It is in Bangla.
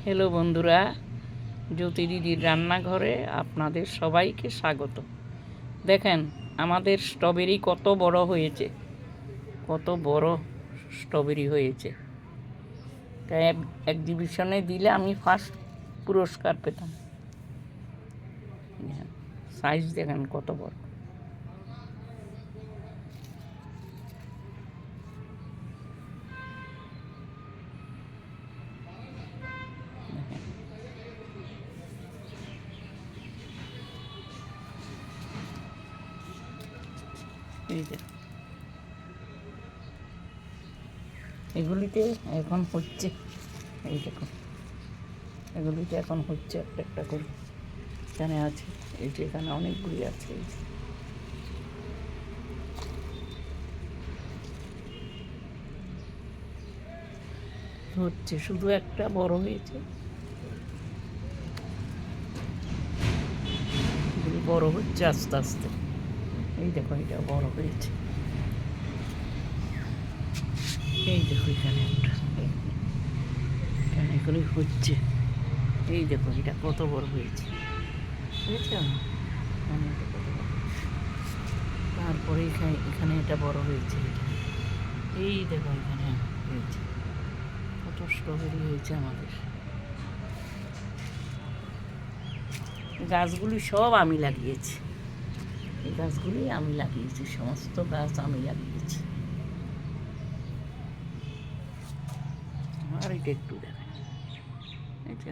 হ্যালো বন্ধুরা, জ্যোতি দিদির রান্নাঘরে আপনাদের সবাইকে স্বাগত। দেখেন আমাদের স্ট্রবেরি কত বড় হয়েছে, কত বড় স্ট্রবেরি হয়েছে। তাই এক্সিবিশনে দিলে আমি ফার্স্ট পুরস্কার পেতাম। সাইজ দেখেন কত বড়। এই যে এগুলিতে এখন হচ্ছে, এই দেখুন এগুলিতে এখন হচ্ছে একটা একটা করে। এখানে আছে, এই যে এখানে অনেকগুলি আছে। এই যে হচ্ছে, শুধু একটা বড় হয়েছে, এগুলি বড় হচ্ছে আস্তে আস্তে। এই দেখো এটা বড় হয়েছে, এই দেখো এখানে একটা, এখানে এগুলি হচ্ছে। এই দেখো এটা কত বড় হয়েছে, বুঝেছ? তারপরে এখানে এটা বড় হয়েছে। এই দেখো এখানে হয়েছে, কত স্ট্রবেরি হয়েছে আমাদের। গাছগুলি সব আমি লাগিয়েছি, এই গাছগুলি আমি লাগিয়েছি, সমস্ত গাছ আমি লাগিয়েছি। আর এটা একটু দেখেন, এই যে